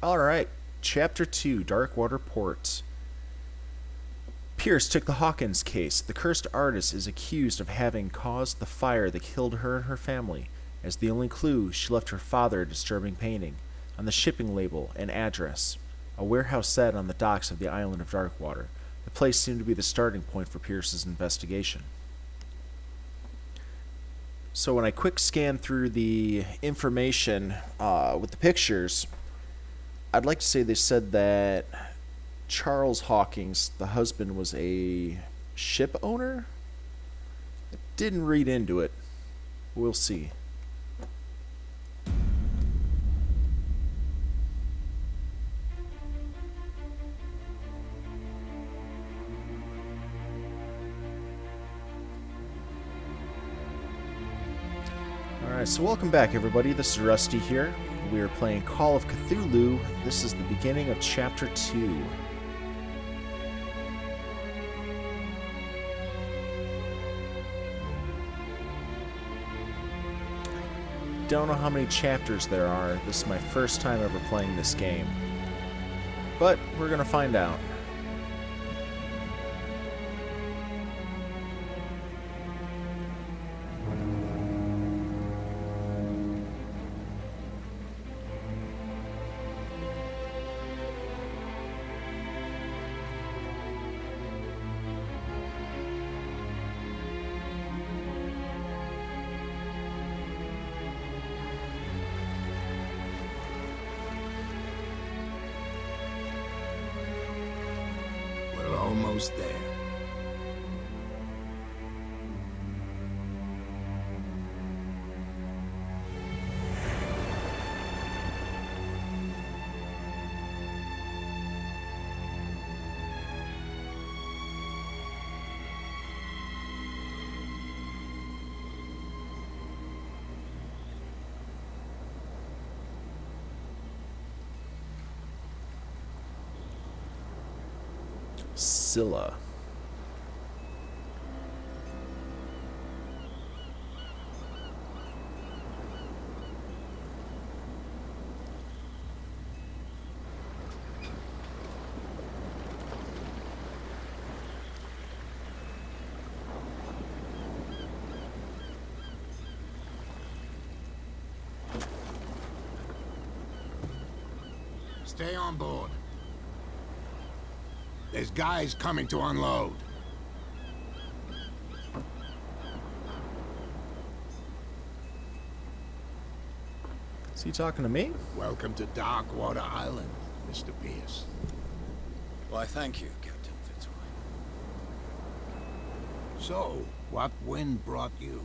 Alright, Chapter 2, Darkwater Port. Pierce took the Hawkins case. The cursed artist is accused of having caused the fire that killed her and her family. As the only clue, she left her father a disturbing painting. On the shipping label, an address. A warehouse set on the docks of the Island of Darkwater. The place seemed to be the starting point for Pierce's investigation. So when I quick scanned through the information with the pictures, I'd like to say they said that Charles Hawkins, the husband, was a ship owner. I didn't read into it. We'll see. Alright, so welcome back everybody. This is Rusty here. We are playing Call of Cthulhu. This is the beginning of Chapter 2. Don't know how many chapters there are. This is my first time ever playing this game. But we're gonna find out. Almost there. Scylla. Stay on board. There's guys coming to unload. Is he talking to me? Welcome to Darkwater Island, Mr. Pierce. Why, thank you, Captain Fitzroy. So, what wind brought you?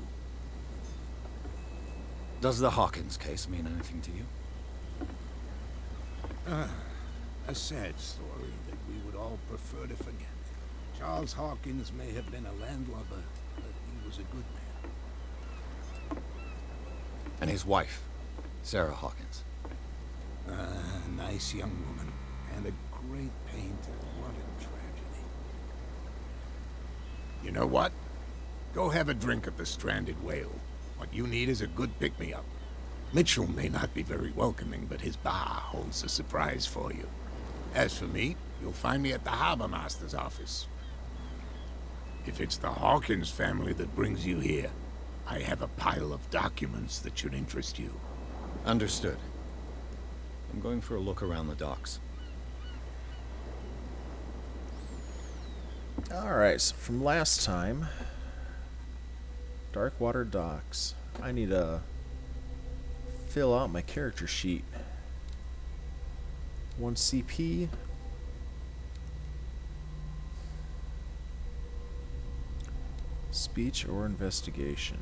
Does the Hawkins case mean anything to you? A sad story that we would all prefer to forget. Charles Hawkins may have been a landlubber, but he was a good man. And his wife, Sarah Hawkins. A nice young woman, and a great painter. What a tragedy. You know what? Go have a drink at the Stranded Whale. What you need is a good pick-me-up. Mitchell may not be very welcoming, but his bar holds a surprise for you. As for me, you'll find me at the Harbor Master's office. If it's the Hawkins family that brings you here, I have a pile of documents that should interest you. Understood. I'm going for a look around the docks. Alright, so from last time, Darkwater Docks. I need to fill out my character sheet. 1 CP. Speech or investigation.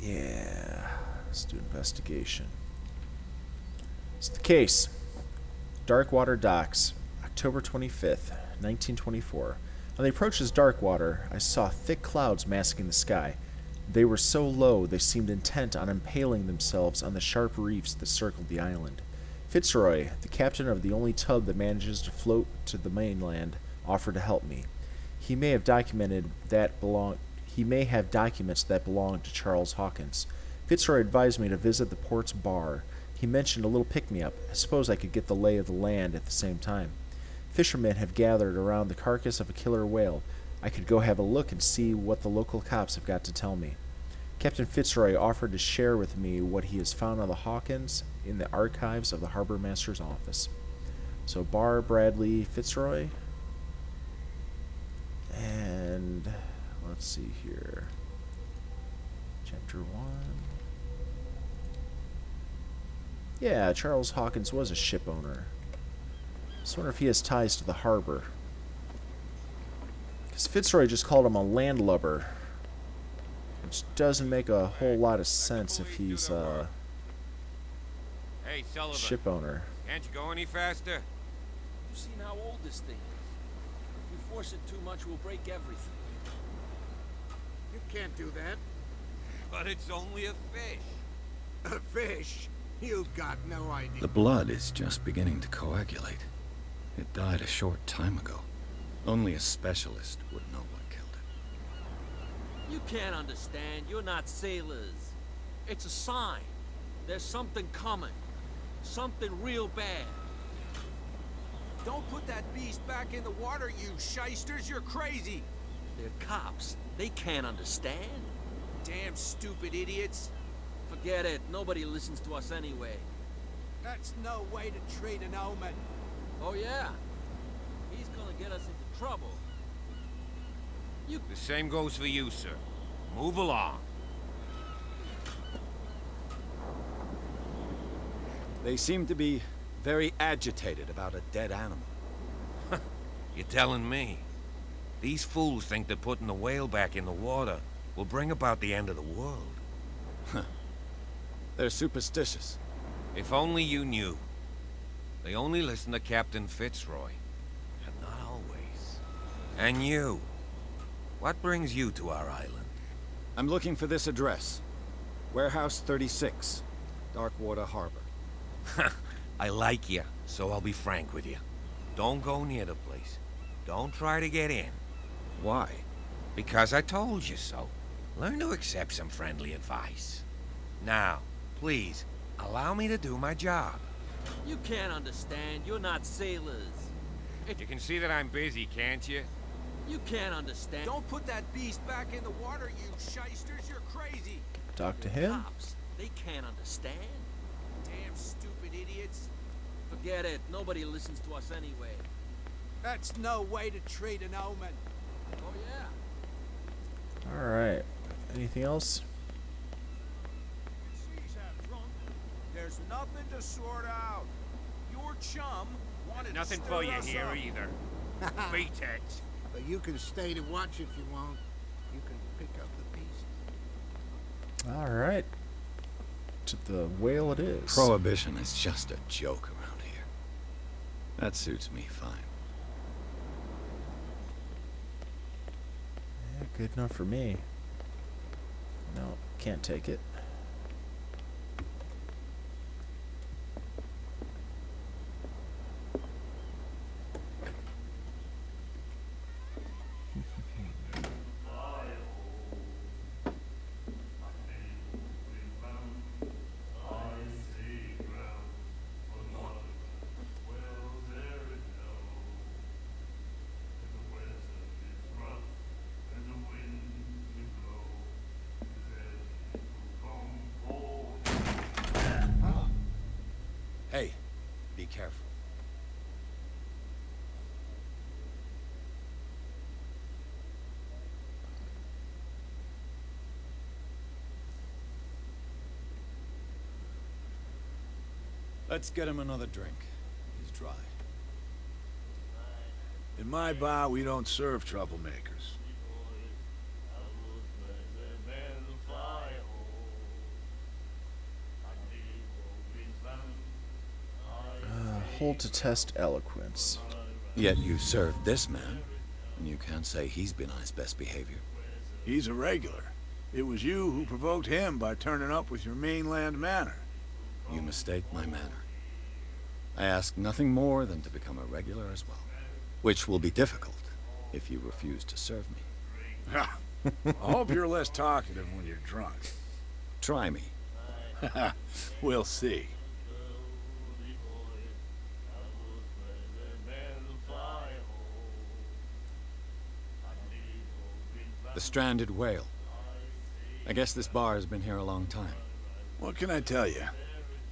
Yeah, let's do investigation. It's the case. Darkwater Docks, October 25th, 1924. On the approach to Darkwater, I saw thick clouds masking the sky. They were so low they seemed intent on impaling themselves on the sharp reefs that circled the island. Fitzroy, the captain of the only tug that manages to float to the mainland, offered to help me. He may have documented that He may have documents that belong to Charles Hawkins. Fitzroy advised me to visit the port's bar. He mentioned a little pick-me-up. I suppose I could get the lay of the land at the same time. Fishermen have gathered around the carcass of a killer whale. I could go have a look and see what the local cops have got to tell me. Captain Fitzroy offered to share with me what he has found on the Hawkins in the archives of the harbor master's office. So Bar Bradley Fitzroy. And let's see here. Chapter 1. Yeah, Charles Hawkins was a ship owner. Just wonder if he has ties to the harbor. Because Fitzroy just called him a landlubber. Which doesn't make a whole lot of sense if he's a Hey, Sullivan. ship owner. Can't you go any faster? You seen how old this thing is? If we force it too much, we'll break everything. You can't do that. But it's only a fish. A fish? You've got no idea. The blood is just beginning to coagulate. It died a short time ago. Only a specialist would know what killed it. You can't understand. You're not sailors. It's a sign. There's something coming. Something real bad. Don't put that beast back in the water, you shysters. You're crazy. They're cops. They can't understand. Damn stupid idiots. Forget it. Nobody listens to us anyway. That's no way to treat an omen. Oh, yeah? He's gonna get us into trouble. The same goes for you, sir. Move along. They seem to be very agitated about a dead animal. You're telling me? These fools think that putting the whale back in the water will bring about the end of the world. They're superstitious. If only you knew. They only listen to Captain Fitzroy. And not always. And you. What brings you to our island? I'm looking for this address. Warehouse 36, Darkwater Harbor. I like you, so I'll be frank with you. Don't go near the place. Don't try to get in. Why? Because I told you so. Learn to accept some friendly advice. Now, please, allow me to do my job. You can't understand. You're not sailors. You can see that I'm busy, can't you? You can't understand. Don't put that beast back in the water, you shysters. You're crazy. Talk to him. Cops. They can't understand. Damn stupid idiots. Forget it. Nobody listens to us anyway. That's no way to treat an omen. Oh, yeah? Alright. Anything else? There's nothing to sort out. Your chum wanted Nothing to for stir you us here up. either. Beat it. But you can stay to watch if you want. You can pick up the pieces. Alright. To the whale it is. Prohibition is just a joke around here. That suits me fine. Yeah, good enough for me. No, can't take it. Hey, be careful. Let's get him another drink. He's dry. In my bar, we don't serve troublemakers. Hold to test eloquence. Yet you served this man, and you can't say he's been on his best behavior. He's a regular. It was you who provoked him by turning up with your mainland manner. You mistake my manner. I ask nothing more than to become a regular as well. Which will be difficult if you refuse to serve me. Ha! I hope you're less talkative when you're drunk. Try me. We'll see. The Stranded Whale. I guess this bar has been here a long time. What can I tell you?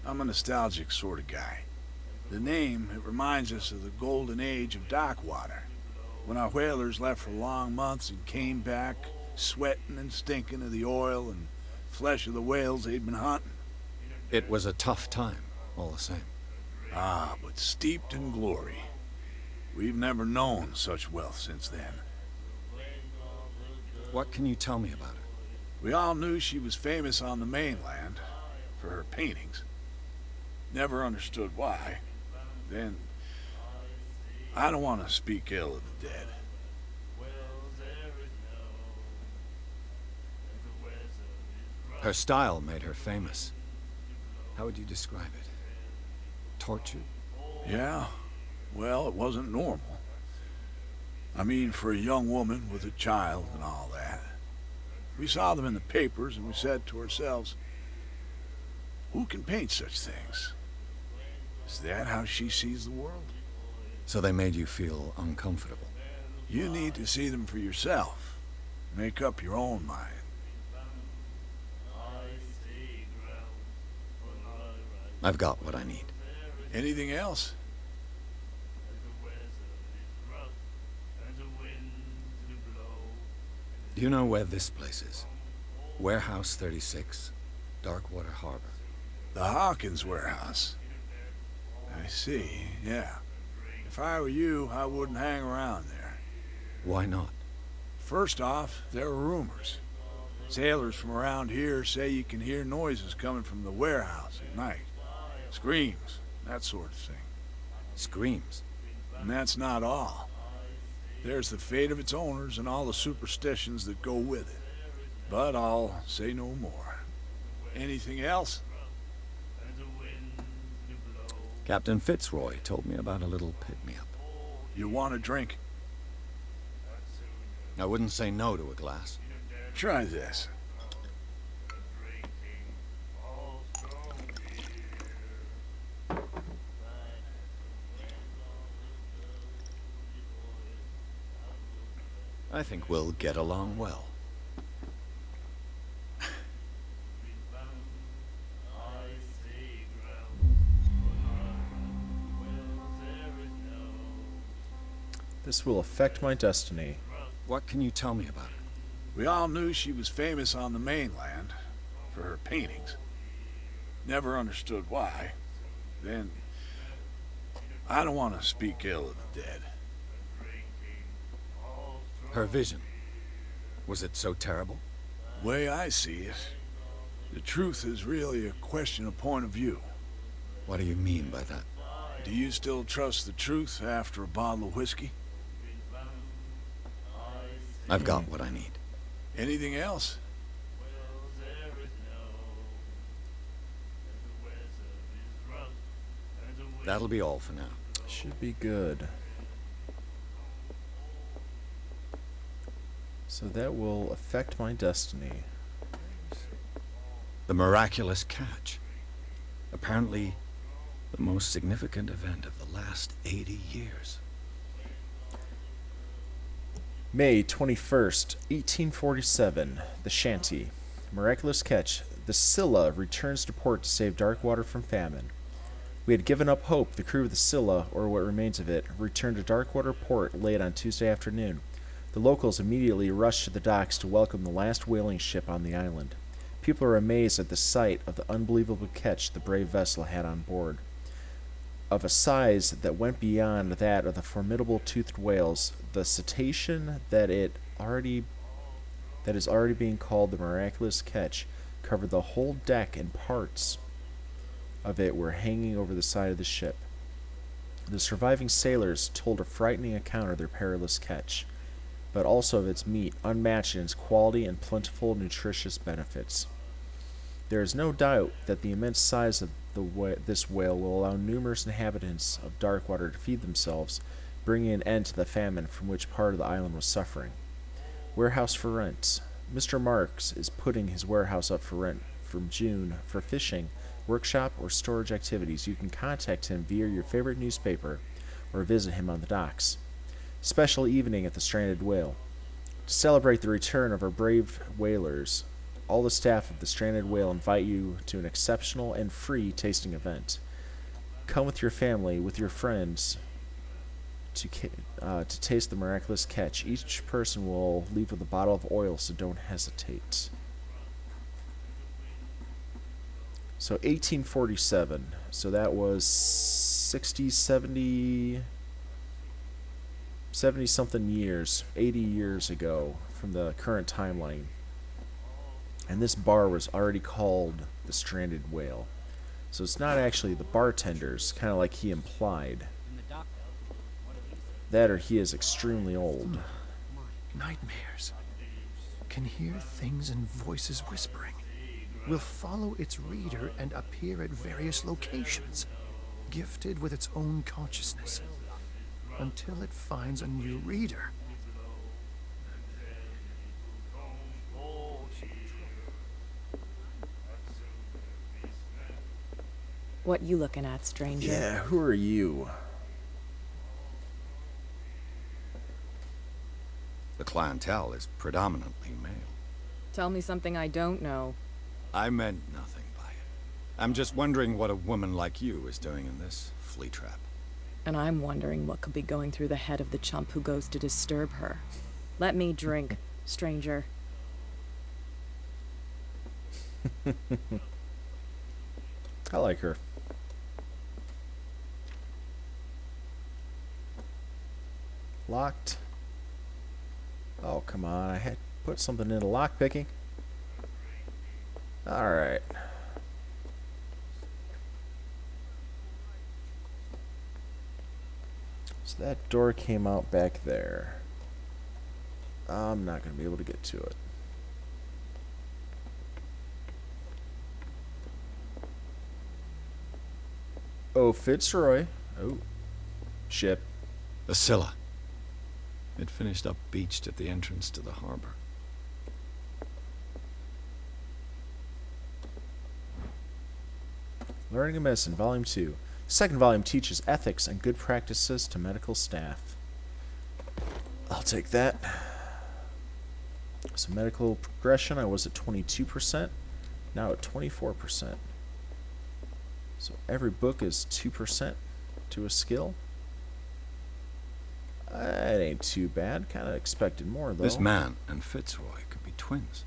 I'm a nostalgic sort of guy. The name, it reminds us of the golden age of Darkwater, when our whalers left for long months and came back, sweating and stinking of the oil and flesh of the whales they'd been hunting. It was a tough time, all the same. Ah, but steeped in glory. We've never known such wealth since then. What can you tell me about her? We all knew she was famous on the mainland for her paintings. Never understood why. Then, I don't want to speak ill of the dead. Her style made her famous. How would you describe it? Tortured? Yeah, well, it wasn't normal. I mean, for a young woman with a child and all that. We saw them in the papers and we said to ourselves, who can paint such things? Is that how she sees the world? So they made you feel uncomfortable. You need to see them for yourself. Make up your own mind. I've got what I need. Anything else? Do you know where this place is? Warehouse 36, Darkwater Harbor. The Hawkins warehouse. I see, yeah. If I were you, I wouldn't hang around there. Why not? First off, there are rumors. Sailors from around here say you can hear noises coming from the warehouse at night. Screams, that sort of thing. Screams. And that's not all. There's the fate of its owners and all the superstitions that go with it. But I'll say no more. Anything else? Captain Fitzroy told me about a little pick-me-up. You want a drink? I wouldn't say no to a glass. Try this. I think we'll get along well. This will affect my destiny. What can you tell me about her? We all knew she was famous on the mainland for her paintings. Never understood why. Then, I don't want to speak ill of the dead. Her vision. Was it so terrible? Way I see it, the truth is really a question of point of view. What do you mean by that? Do you still trust the truth after a bottle of whiskey? I've got what I need. Anything else? That'll be all for now. Should be good. So that will affect my destiny. The miraculous catch. Apparently, the most significant event of the last 80 years. May 21st, 1847. The Shanty. Miraculous catch. The Scylla returns to port to save Darkwater from famine. We had given up hope. The crew of the Scylla, or what remains of it, returned to Darkwater Port late on Tuesday afternoon. The locals immediately rushed to the docks to welcome the last whaling ship on the island. People are amazed at the sight of the unbelievable catch the brave vessel had on board. Of a size that went beyond that of the formidable toothed whales, the cetacean that is already being called the miraculous catch covered the whole deck, and parts of it were hanging over the side of the ship. The surviving sailors told a frightening account of their perilous catch, but also of its meat, unmatched in its quality and plentiful nutritious benefits. There is no doubt that the immense size of this whale will allow numerous inhabitants of Darkwater to feed themselves, bringing an end to the famine from which part of the island was suffering. Warehouse for rent. Mr. Marks is putting his warehouse up for rent from June for fishing, workshop, or storage activities. You can contact him via your favorite newspaper or visit him on the docks. Special evening at the Stranded Whale. To celebrate the return of our brave whalers, all the staff of the Stranded Whale invite you to an exceptional and free tasting event. Come with your family, with your friends, to taste the miraculous catch. Each person will leave with a bottle of oil, so don't hesitate. So 1847. So that was 60, 70 something years, 80 years ago from the current timeline. And this bar was already called the Stranded Whale. So it's not actually the bartenders, kind of like he implied. That or he is extremely old. Nightmares. Can hear things and voices whispering. Will follow its reader and appear at various locations, gifted with its own consciousness, until it finds a new reader. What you looking at, stranger? Yeah, who are you? The clientele is predominantly male. Tell me something I don't know. I meant nothing by it. I'm just wondering what a woman like you is doing in this flea trap. And I'm wondering what could be going through the head of the chump who goes to disturb her. Let me drink, stranger. I like her. Locked. Oh, come on. I had put something into lockpicking. Alright. So that door came out back there. I'm not going to be able to get to it. Oh, Fitzroy. Oh. Ship. The Scylla. It finished up beached at the entrance to the harbor. Learning a Medicine, Volume 2. The second volume teaches ethics and good practices to medical staff. I'll take that. So medical progression, I was at 22%. Now at 24%. So every book is 2% to a skill. It ain't too bad. Kind of expected more, though. This man and Fitzroy could be twins.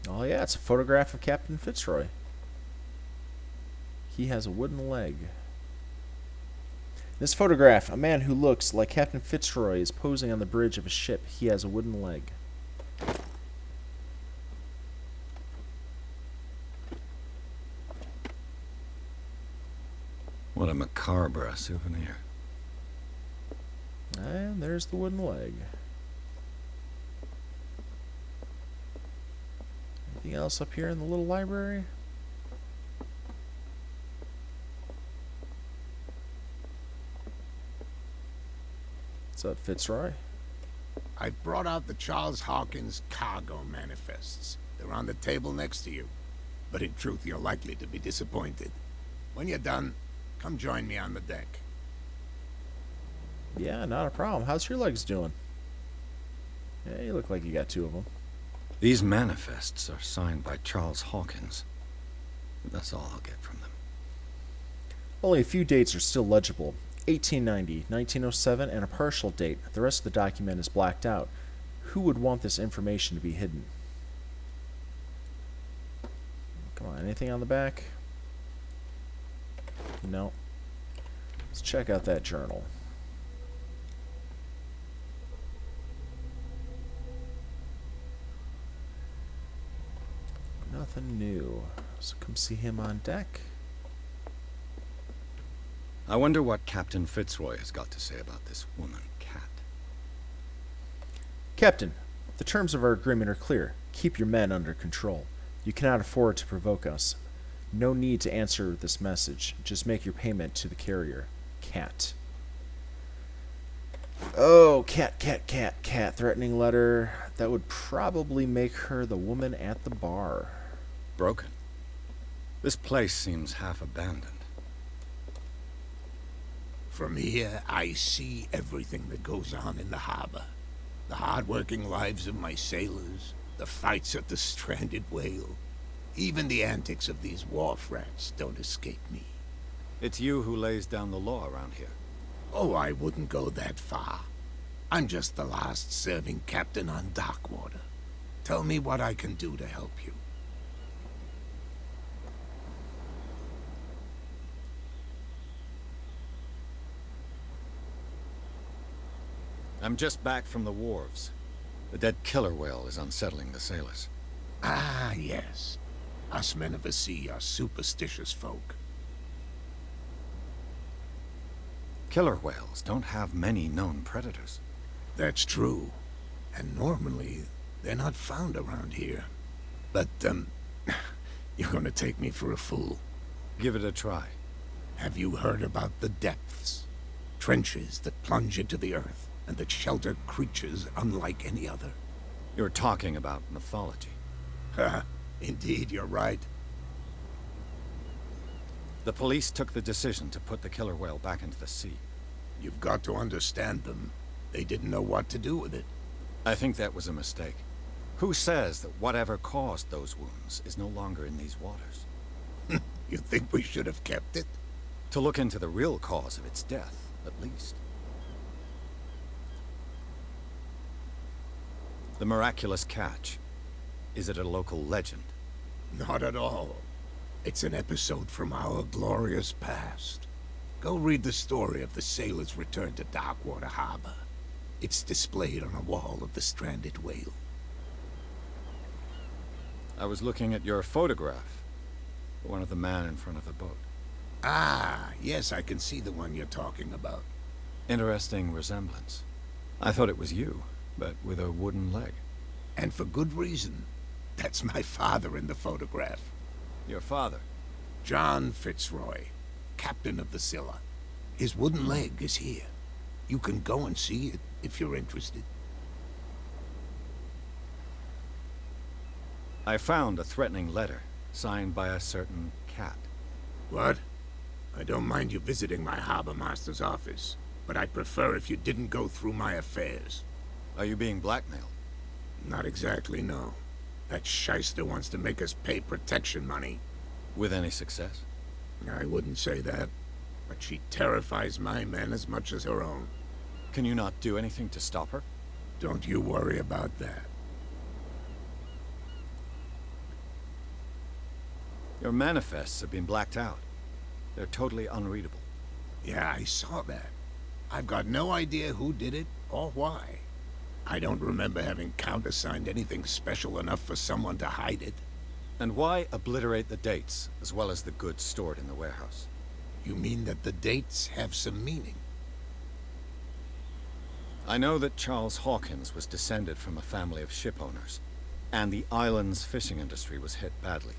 Oh yeah, it's a photograph of Captain Fitzroy. He has a wooden leg. This photograph, a man who looks like Captain Fitzroy is posing on the bridge of a ship. He has a wooden leg. What a macabre souvenir. And there's the wooden leg. Anything else up here in the little library? What's up, Fitzroy? I've brought out the Charles Hawkins cargo manifests. They're on the table next to you. But in truth, you're likely to be disappointed. When you're done, come join me on the deck. Yeah, not a problem. How's your legs doing? Yeah, you look like you got two of them. These manifests are signed by Charles Hawkins. That's all I'll get from them. Only a few dates are still legible. 1890, 1907, and a partial date. The rest of the document is blacked out. Who would want this information to be hidden? Come on, anything on the back? No. Let's check out that journal. Nothing new. So come see him on deck. I wonder what Captain Fitzroy has got to say about this woman, Cat. Captain, the terms of our agreement are clear. Keep your men under control. You cannot afford to provoke us. No need to answer this message. Just make your payment to the carrier. Cat. Oh, cat. Threatening letter. That would probably make her the woman at the bar. Broken. This place seems half abandoned. From here, I see everything that goes on in the harbor. The hard-working lives of my sailors, the fights at the stranded whale. Even the antics of these wharf rats don't escape me. It's you who lays down the law around here. Oh, I wouldn't go that far. I'm just the last serving captain on Darkwater. Tell me what I can do to help you. I'm just back from the wharves. The dead killer whale is unsettling the sailors. Ah, yes. Us men of the sea are superstitious folk. Killer whales don't have many known predators. That's true. And normally, they're not found around here. But, you're gonna take me for a fool. Give it a try. Have you heard about the depths? Trenches that plunge into the earth, and that shelter creatures unlike any other. You're talking about mythology. Ha! Indeed, you're right. The police took the decision to put the killer whale back into the sea. You've got to understand them. They didn't know what to do with it. I think that was a mistake. Who says that whatever caused those wounds is no longer in these waters? You think we should have kept it? To look into the real cause of its death, at least. The miraculous catch. Is it a local legend? Not at all. It's an episode from our glorious past. Go read the story of the sailor's return to Darkwater Harbor. It's displayed on a wall of the stranded whale. I was looking at your photograph. The one of the man in front of the boat. Ah, yes, I can see the one you're talking about. Interesting resemblance. I thought it was you, but with a wooden leg. And for good reason. That's my father in the photograph. Your father? John Fitzroy, captain of the Scylla. His wooden leg is here. You can go and see it if you're interested. I found a threatening letter, signed by a certain cat. What? I don't mind you visiting my harbor master's office, but I'd prefer if you didn't go through my affairs. Are you being blackmailed? Not exactly, no. That shyster wants to make us pay protection money. With any success? I wouldn't say that, but she terrifies my men as much as her own. Can you not do anything to stop her? Don't you worry about that. Your manifests have been blacked out. They're totally unreadable. Yeah, I saw that. I've got no idea who did it or why. I don't remember having countersigned anything special enough for someone to hide it. And why obliterate the dates, as well as the goods stored in the warehouse? You mean that the dates have some meaning? I know that Charles Hawkins was descended from a family of ship owners, and the island's fishing industry was hit badly.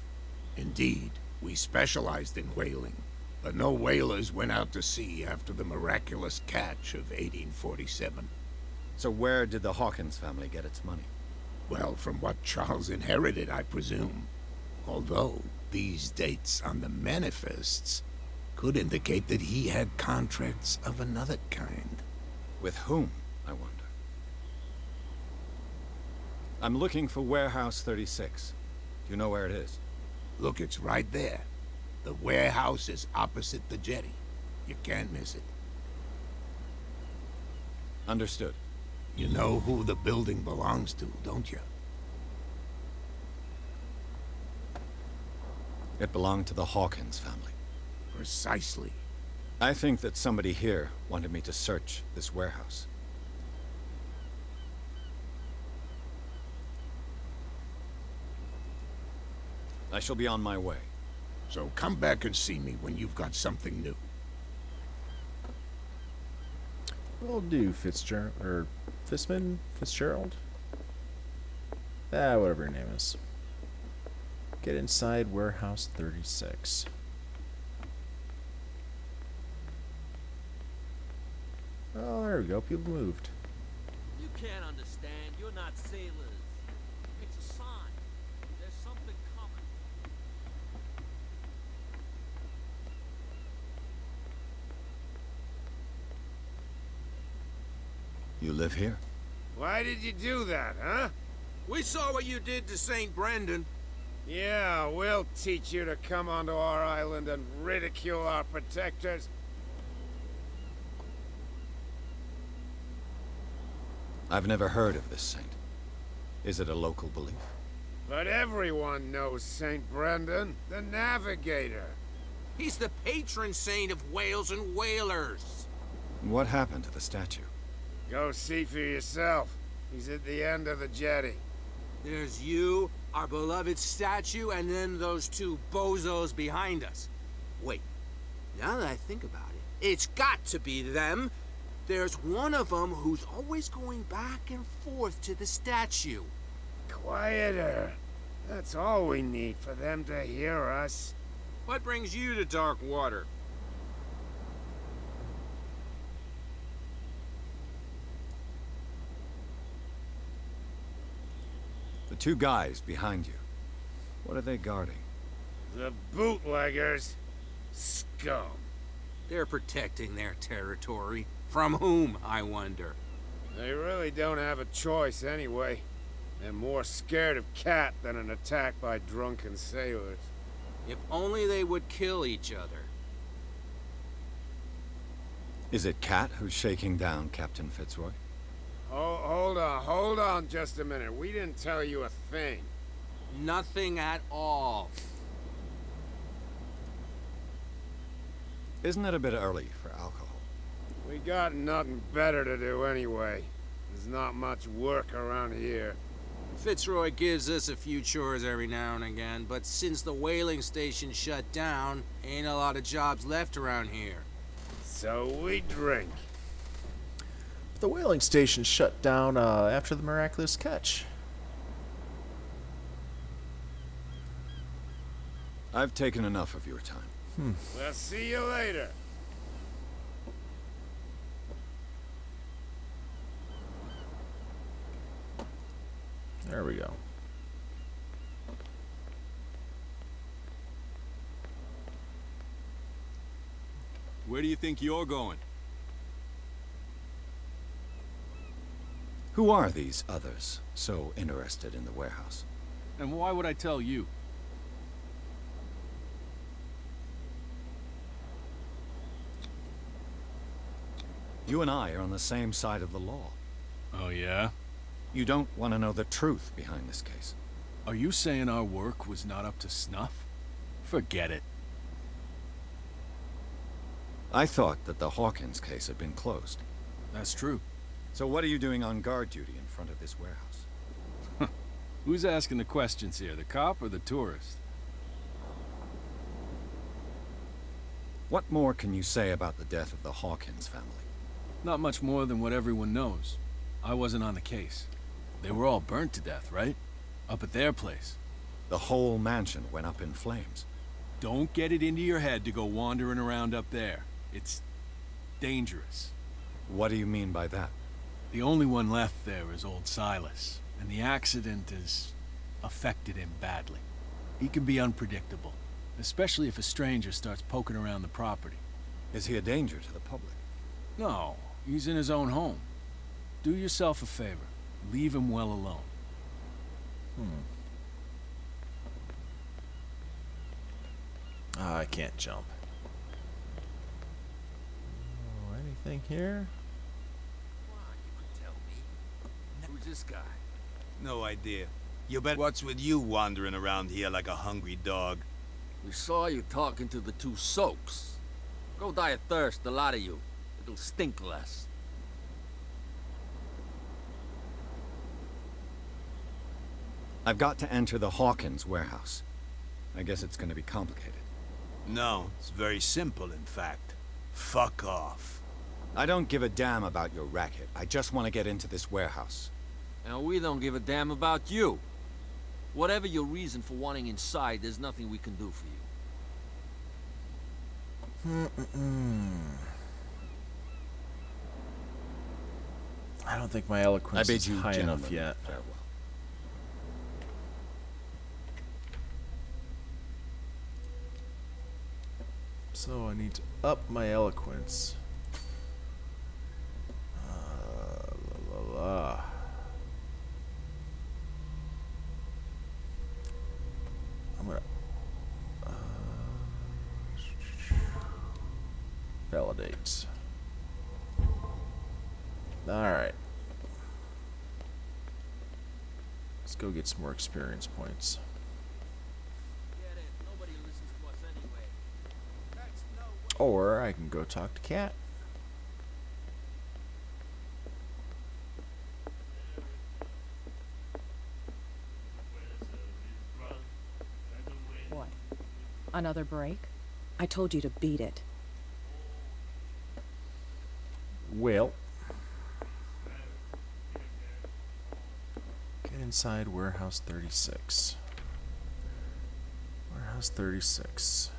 Indeed, we specialized in whaling, but no whalers went out to sea after the miraculous catch of 1847. So where did the Hawkins family get its money? Well, from what Charles inherited, I presume. Although, these dates on the manifests could indicate that he had contracts of another kind. With whom, I wonder? I'm looking for Warehouse 36. Do you know where it is? Look, it's right there. The warehouse is opposite the jetty. You can't miss it. Understood. You know who the building belongs to, don't you? It belonged to the Hawkins family. Precisely. I think that somebody here wanted me to search this warehouse. I shall be on my way. So come back and see me when you've got something new. Will do, Fitzgerald, or Fitzgerald? Whatever your name is. Get inside Warehouse 36. Oh, there we go. People moved. You can't understand. You're not sailors. It's a sign. There's something coming. You live here? Why did you do that, huh? We saw what you did to St. Brendan. Yeah, we'll teach you to come onto our island and ridicule our protectors. I've never heard of this saint. Is it a local belief? But everyone knows St. Brendan, the Navigator. He's the patron saint of whales and whalers. What happened to the statue? Go see for yourself. He's at the end of the jetty. There's you, our beloved statue, and then those two bozos behind us. Wait, now that I think about it, it's got to be them. There's one of them who's always going back and forth to the statue. Quieter. That's all we need for them to hear us. What brings you to Darkwater? The two guys behind you. What are they guarding? The bootleggers. Scum. They're protecting their territory. From whom, I wonder? They really don't have a choice anyway. They're more scared of Cat than an attack by drunken sailors. If only they would kill each other. Is it Cat who's shaking down Captain Fitzroy? Oh, hold on just a minute. We didn't tell you a thing. Nothing at all. Isn't it a bit early for alcohol? We got nothing better to do anyway. There's not much work around here. Fitzroy gives us a few chores every now and again, but since the whaling station shut down, ain't a lot of jobs left around here. So we drink. The whaling station shut down after the miraculous catch. I've taken enough of your time. We'll see you later. There we go. Where do you think you're going? Who are these others so interested in the warehouse? And why would I tell you? You and I are on the same side of the law. Oh, yeah? You don't want to know the truth behind this case. Are you saying our work was not up to snuff? Forget it. I thought that the Hawkins case had been closed. That's true. So what are you doing on guard duty in front of this warehouse? Who's asking the questions here, the cop or the tourist? What more can you say about the death of the Hawkins family? Not much more than what everyone knows. I wasn't on the case. They were all burnt to death, right? Up at their place. The whole mansion went up in flames. Don't get it into your head to go wandering around up there. It's dangerous. What do you mean by that? The only one left there is old Silas, and the accident has affected him badly. He can be unpredictable, especially if a stranger starts poking around the property. Is he a danger to the public? No, he's in his own home. Do yourself a favor. Leave him well alone. Ah, I can't jump. Oh, anything here? Who's this guy? No idea. You bet what's with you wandering around here like a hungry dog? We saw you talking to the two soaks. Go die of thirst, the lot of you. It'll stink less. I've got to enter the Hawkins warehouse. I guess it's going to be complicated. No, it's very simple, in fact. Fuck off. I don't give a damn about your racket. I just want to get into this warehouse. And we don't give a damn about you. Whatever your reason for wanting inside, there's nothing we can do for you. I don't think my eloquence I bid is you high enough gentlemen yet. farewell. So I need to up my eloquence. La, la, la. I'm gonna validate. Alright. Let's go get some more experience points. Get it. Nobody listens to us anyway. That's no way. Or I can go talk to Cat. What? Another break? I told you to beat it. Well. Get inside Warehouse 36. Warehouse 36.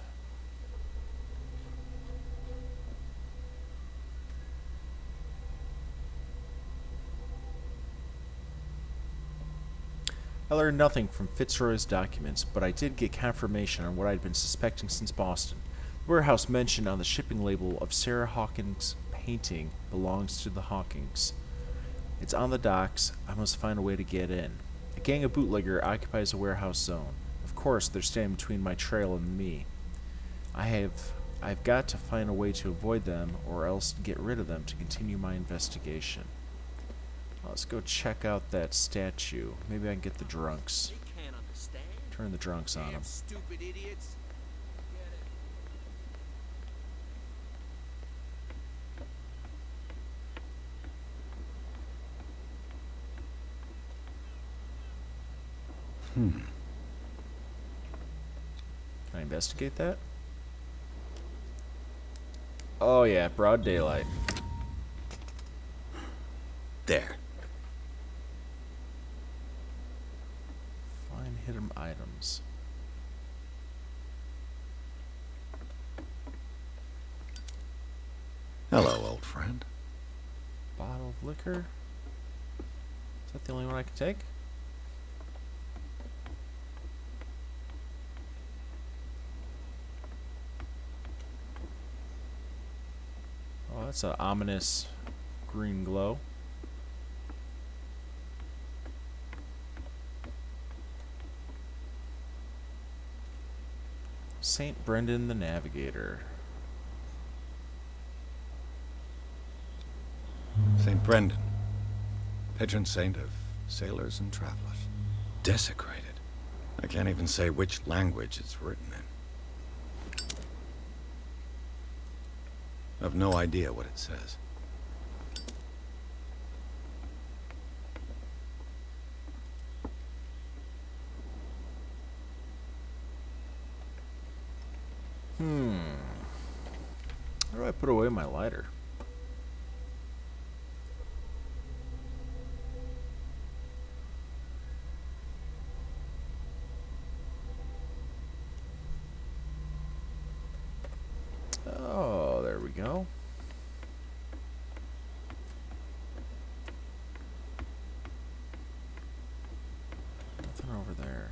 I learned nothing from Fitzroy's documents, but I did get confirmation on what I'd been suspecting since Boston. The warehouse mentioned on the shipping label of Sarah Hawkins' painting belongs to the Hawkings. It's on the docks. I must find a way to get in. A gang of bootlegger occupies the warehouse zone. Of course, they're standing between my trail and me. I've got to find a way to avoid them, or else get rid of them to continue my investigation. Let's go check out that statue. Maybe I can get the drunks. They can't understand. Turn the drunks on them. Damn stupid idiots. Get it. Can I investigate that? Oh yeah, broad daylight. There. Find hidden items. Hello, old friend. Bottle of liquor. Is that the only one I can take? Oh, that's an ominous green glow. St. Brendan the Navigator. St. Brendan, patron saint of sailors and travelers. Desecrated. I can't even say which language it's written in. I've no idea what it says. How do I put away my lighter? Oh, there we go. Nothing over there.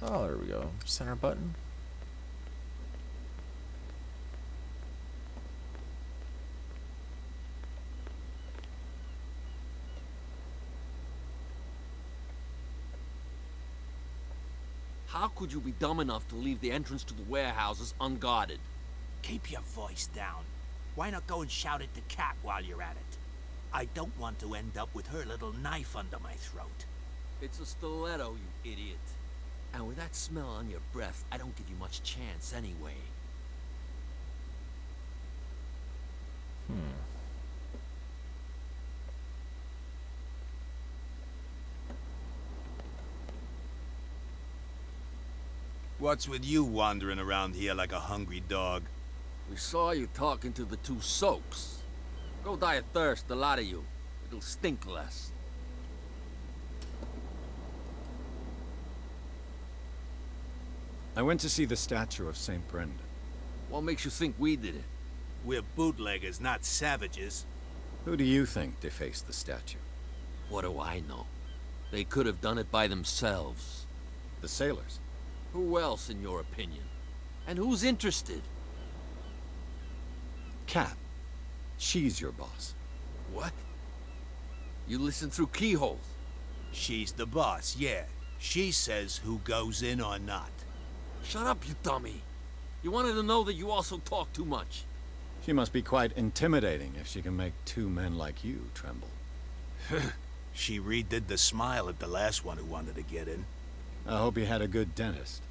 Oh, there we go. Center button. How could you be dumb enough to leave the entrance to the warehouses unguarded? Keep your voice down. Why not go and shout at the cat while you're at it? I don't want to end up with her little knife under my throat. It's a stiletto, you idiot. And with that smell on your breath, I don't give you much chance anyway. What's with you wandering around here like a hungry dog? We saw you talking to the two soaks. Go die of thirst, the lot of you. It'll stink less. I went to see the statue of St. Brendan. What makes you think we did it? We're bootleggers, not savages. Who do you think defaced the statue? What do I know? They could have done it by themselves. The sailors? Who else, in your opinion? And who's interested? Cat. She's your boss. What? You listen through keyholes? She's the boss, yeah. She says who goes in or not. Shut up, you dummy. You wanted to know that you also talk too much. She must be quite intimidating if she can make two men like you tremble. She redid the smile at the last one who wanted to get in. I hope he had a good dentist.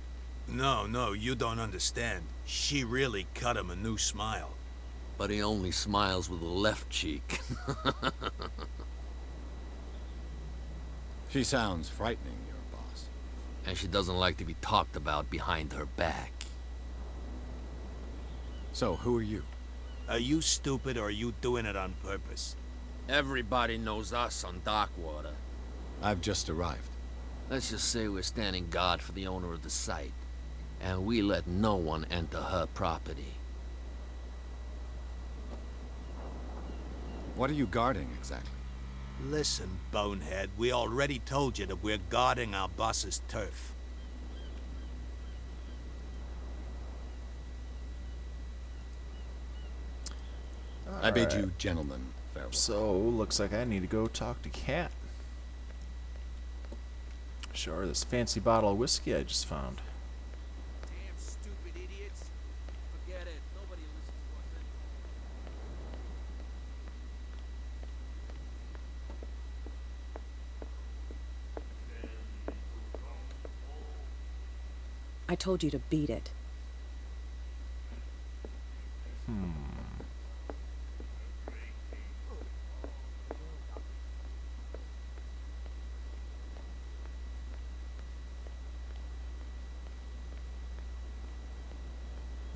No, you don't understand. She really cut him a new smile. But he only smiles with the left cheek. She sounds frightening, your boss. And she doesn't like to be talked about behind her back. So, who are you? Are you stupid or are you doing it on purpose? Everybody knows us on Darkwater. I've just arrived. Let's just say we're standing guard for the owner of the site. And we let no one enter her property. What are you guarding, exactly? Listen, bonehead, we already told you that we're guarding our boss's turf. I bid you gentlemen farewell. So, looks like I need to go talk to Cat. Show her this fancy bottle of whiskey I just found. Damn stupid idiots. Forget it. Nobody listens to us anymore. I told you to beat it.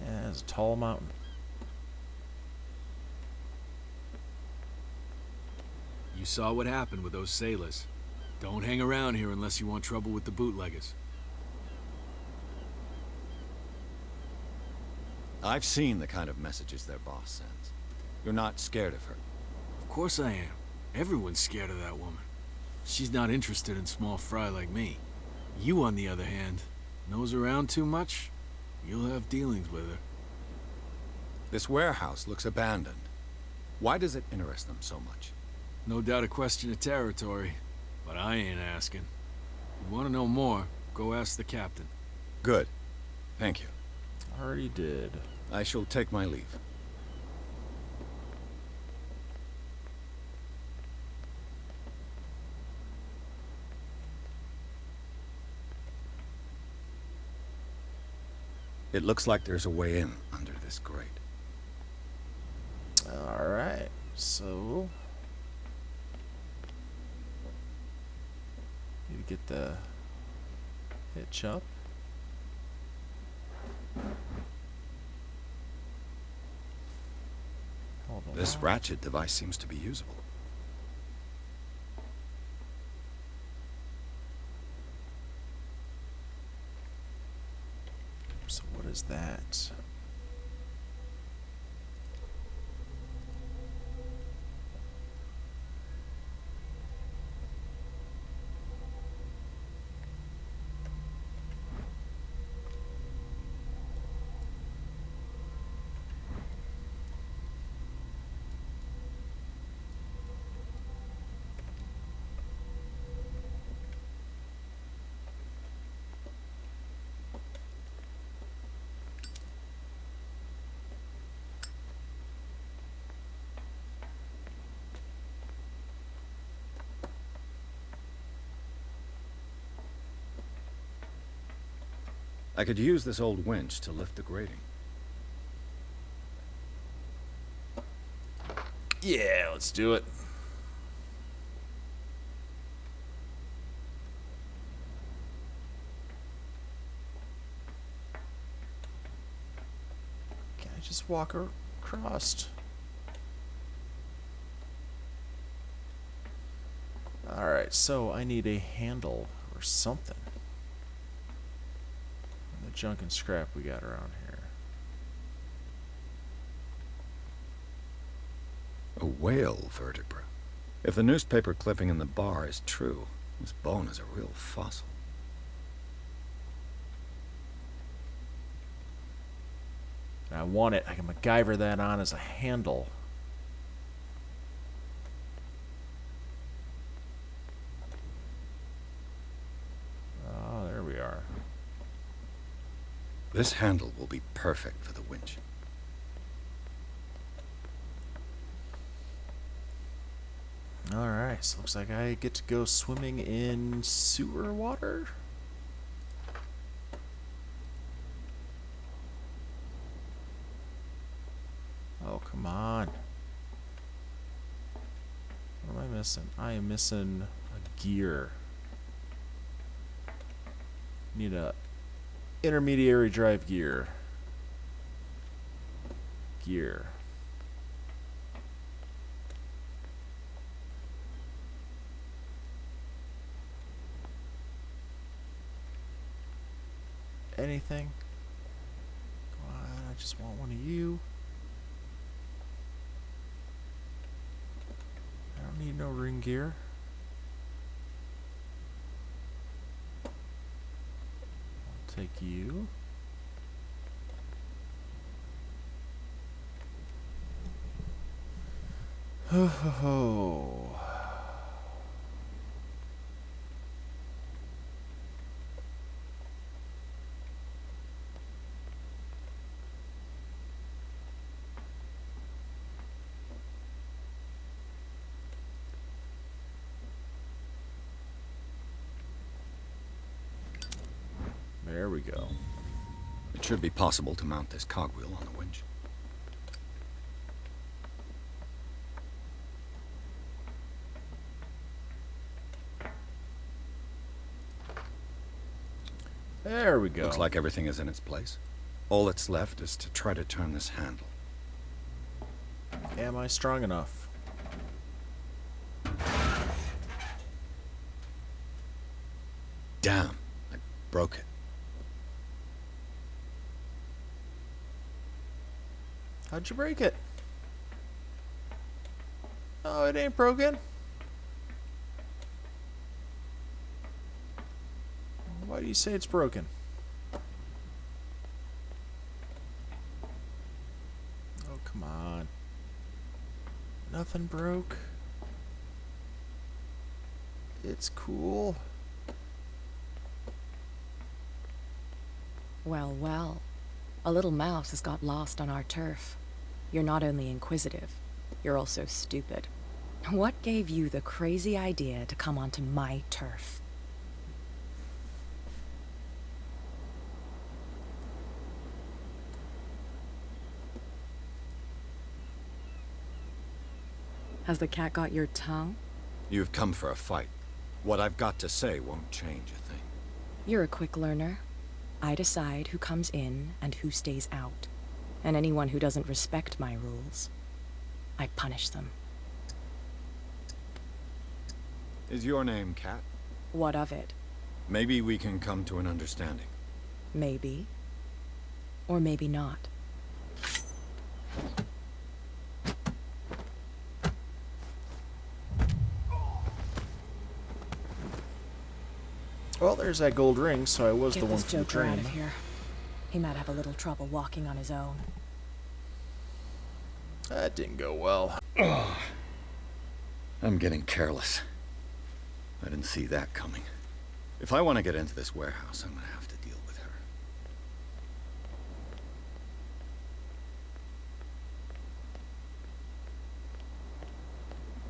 Yeah, it's a tall mountain. You saw what happened with those sailors. Don't hang around here unless you want trouble with the bootleggers. I've seen the kind of messages their boss sends. You're not scared of her. Of course I am. Everyone's scared of that woman. She's not interested in small fry like me. You, on the other hand, nose around too much, you'll have dealings with her. This warehouse looks abandoned. Why does it interest them so much? No doubt a question of territory, but I ain't asking. You want to know more, go ask the captain. Good. Thank you. Already did. I shall take my leave. It looks like there's a way in under this grate. Alright, so need to get the hitch up. Hold on. This ratchet device seems to be usable. So what is that? I could use this old winch to lift the grating. Yeah, let's do it. Can I just walk across? Alright, so I need a handle or something. The junk and scrap we got around here. A whale vertebra. If the newspaper clipping in the bar is true, this bone is a real fossil. I want it. I can MacGyver that on as a handle. Oh, there we are. This handle will be perfect for the winch. Alright, so looks like I get to go swimming in sewer water? Oh, come on. What am I missing? I am missing a gear. Need a intermediary drive gear. Gear. Anything? Come on, I just want one of you. I don't need no ring gear. I'll take you. Ho ho ho. There we go. It should be possible to mount this cogwheel on the winch. There we go. Looks like everything is in its place. All that's left is to try to turn this handle. Am I strong enough? Damn, I broke it. How'd you break it? Oh, it ain't broken. Why do you say it's broken? Oh, come on. Nothing broke. It's cool. Well, well. A little mouse has got lost on our turf. You're not only inquisitive, you're also stupid. What gave you the crazy idea to come onto my turf? Has the cat got your tongue? You've come for a fight. What I've got to say won't change a thing. You're a quick learner. I decide who comes in and who stays out. And anyone who doesn't respect my rules, I punish them. Is your name Cat? What of it? Maybe we can come to an understanding. Maybe. Or maybe not. Well, there's that gold ring, so I was Get the one this from the joker out dream. of here. He might have a little trouble walking on his own. That didn't go well. I'm getting careless. I didn't see that coming. If I want to get into this warehouse, I'm gonna have to deal with her.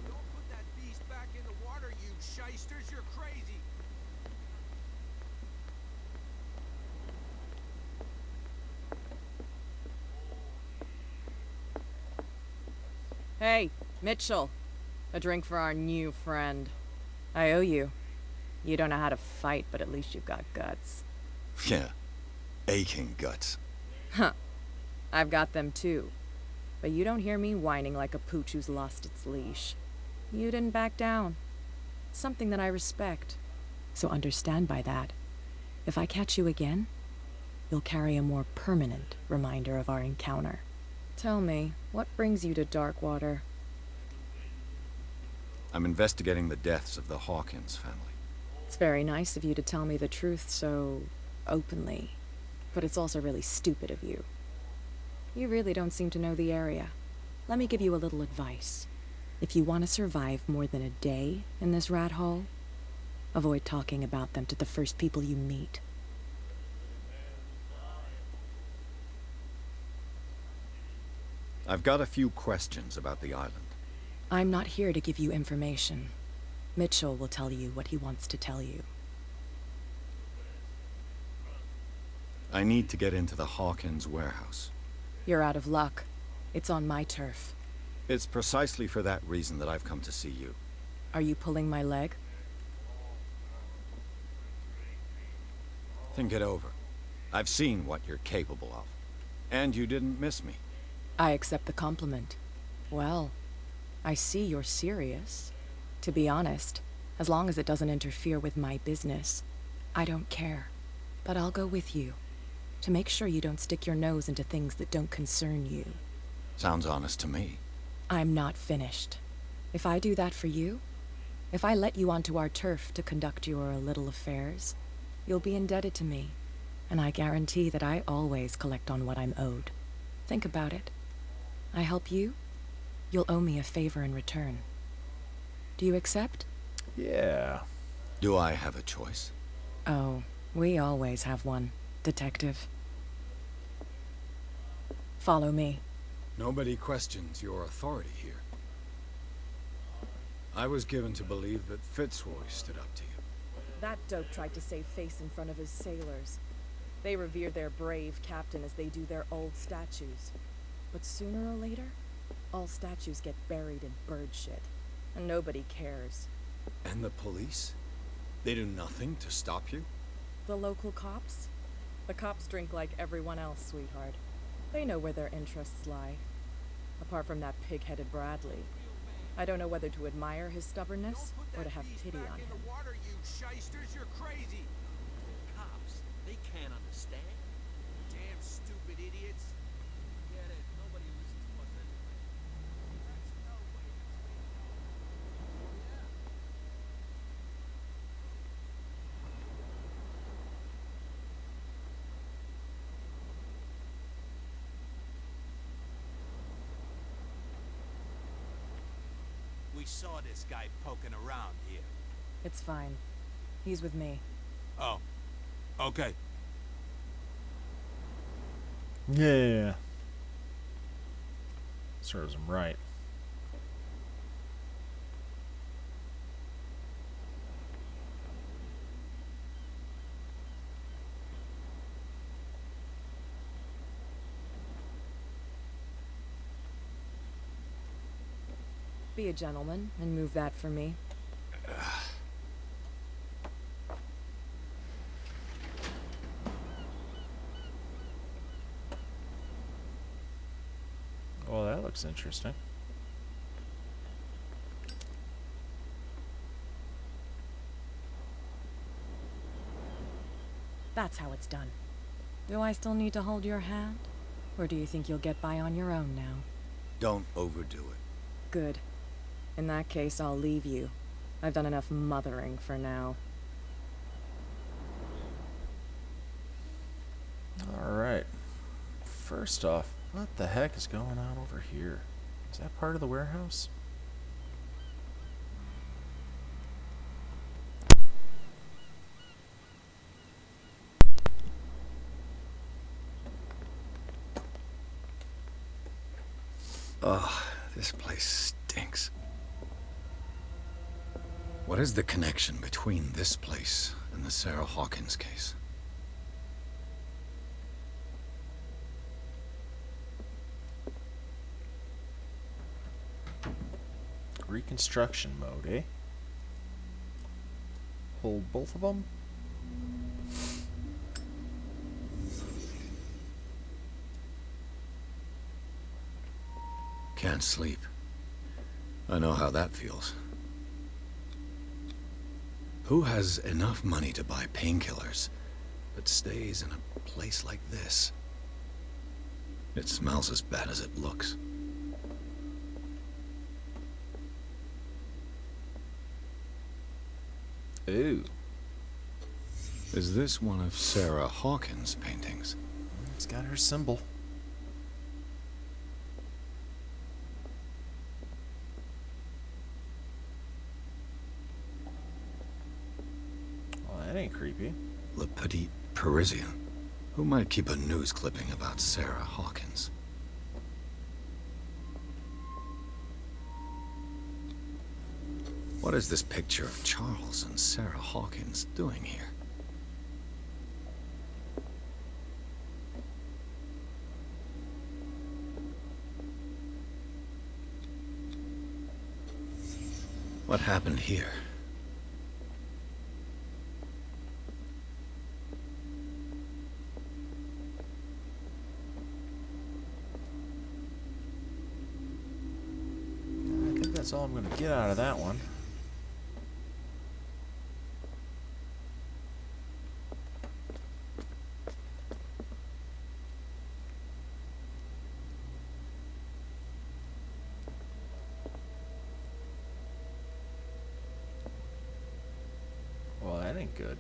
Don't put that beast back in the water, you shysters. You're crazy. Hey, Mitchell. A drink for our new friend. I owe you. You don't know how to fight, but at least you've got guts. Yeah, aching guts. Huh. I've got them too. But you don't hear me whining like a pooch who's lost its leash. You didn't back down. It's something that I respect. So understand by that. If I catch you again, you'll carry a more permanent reminder of our encounter. Tell me, what brings you to Darkwater? I'm investigating the deaths of the Hawkins family. It's very nice of you to tell me the truth so openly, but it's also really stupid of you. You really don't seem to know the area. Let me give you a little advice. If you want to survive more than a day in this rat hole, avoid talking about them to the first people you meet. I've got a few questions about the island. I'm not here to give you information. Mitchell will tell you what he wants to tell you. I need to get into the Hawkins warehouse. You're out of luck. It's on my turf. It's precisely for that reason that I've come to see you. Are you pulling my leg? Think it over. I've seen what you're capable of. And you didn't miss me. I accept the compliment. Well, I see you're serious. To be honest, as long as it doesn't interfere with my business, I don't care. But I'll go with you, to make sure you don't stick your nose into things that don't concern you. Sounds honest to me. I'm not finished. If I do that for you, if I let you onto our turf to conduct your little affairs, you'll be indebted to me, and I guarantee that I always collect on what I'm owed. Think about it. I help you, you'll owe me a favor in return. Do you accept? Yeah. Do I have a choice? Oh, we always have one, Detective. Follow me. Nobody questions your authority here. I was given to believe that Fitzroy stood up to you. That dope tried to save face in front of his sailors. They revere their brave captain as they do their old statues. But sooner or later, all statues get buried in bird shit, and nobody cares. And the police? They do nothing to stop you? The local cops? The cops drink like everyone else, sweetheart. They know where their interests lie. Apart from that pig-headed Bradley. I don't know whether to admire his stubbornness or to have pity on him. Water, you shysters, you're crazy. Cops, they can't understand. Damn stupid idiots. Get it? Nobody listens to us anyway. That's no way to We saw this guy poking around here. It's fine. He's with me. Oh. Okay. Yeah. Serves him right. Be a gentleman and move that for me. Well, that looks interesting. That's how it's done. Do I still need to hold your hand? Or do you think you'll get by on your own now? Don't overdo it. Good. In that case, I'll leave you. I've done enough mothering for now. Alright. First off, what the heck is going on over here? Is that part of the warehouse? Ugh, this place stinks. What is the connection between this place and the Sarah Hawkins case? Reconstruction mode, eh? Hold both of them? Can't sleep. I know how that feels. Who has enough money to buy painkillers but stays in a place like this? It smells as bad as it looks. Ooh. Is this one of Sarah Hawkins' paintings? It's got her symbol. Well, that ain't creepy. Le Petit Parisien. Who might keep a news clipping about Sarah Hawkins? What is this picture of Charles and Sarah Hawkins doing here? What happened here? I think that's all I'm going to get out of that one. Well, that ain't good.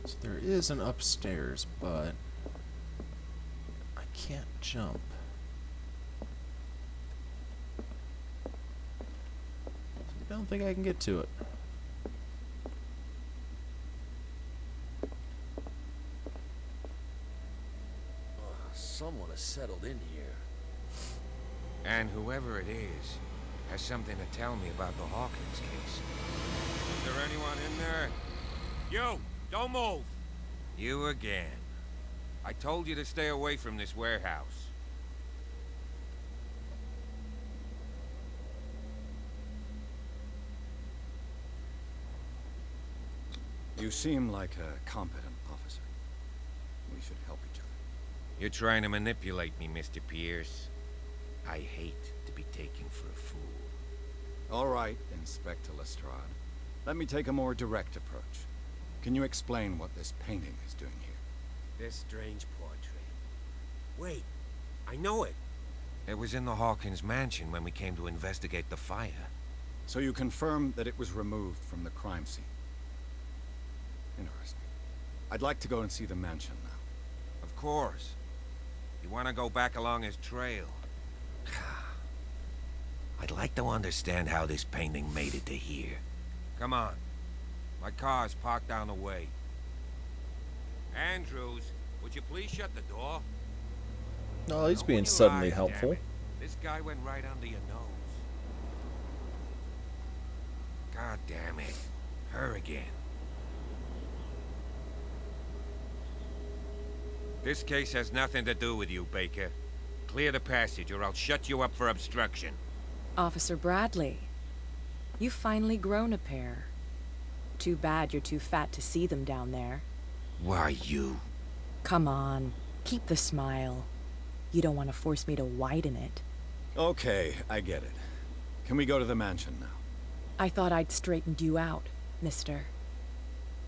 So there is an upstairs, but I can't jump. I don't think I can get to it. Someone has settled in here. And whoever it is has something to tell me about the Hawkins case. Is there anyone in there? You! Don't move! You again. I told you to stay away from this warehouse. You seem like a competent officer. We should help each other. You're trying to manipulate me, Mr. Pierce. I hate to be taken for a fool. All right, Inspector Lestrade. Let me take a more direct approach. Can you explain what this painting is doing here? This strange portrait. Wait, I know it. It was in the Hawkins mansion when we came to investigate the fire. So you confirm that it was removed from the crime scene? Interesting. I'd like to go and see the mansion now. Of course. You want to go back along his trail? I'd like to understand how this painting made it to here. Come on. My car's parked down the way. Andrews, would you please shut the door? Oh, he's Open being your suddenly eyes, helpful. damn it. This guy went right under your nose. God damn it. Her again. This case has nothing to do with you, Baker. Clear the passage or I'll shut you up for obstruction. Officer Bradley, you've finally grown a pair. Too bad you're too fat to see them down there. Why, you? Come on, keep the smile. You don't want to force me to widen it. Okay, I get it. Can we go to the mansion now? I thought I'd straightened you out, mister.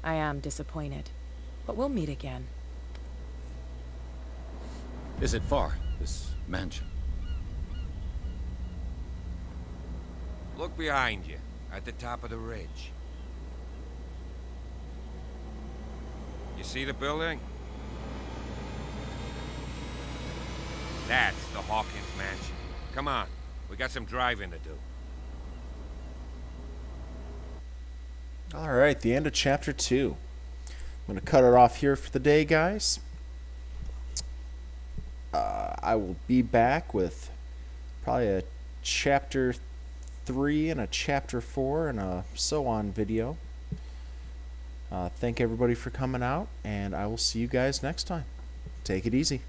I am disappointed, but we'll meet again. Is it far, this mansion? Look behind you, at the top of the ridge. You see the building? That's the Hawkins mansion. Come on, we got some driving to do. Alright, the end of chapter 2. I'm going to cut it off here for the day, guys. I will be back with probably a chapter 3 and a chapter 4 and a so on video. Thank everybody for coming out, and I will see you guys next time. Take it easy.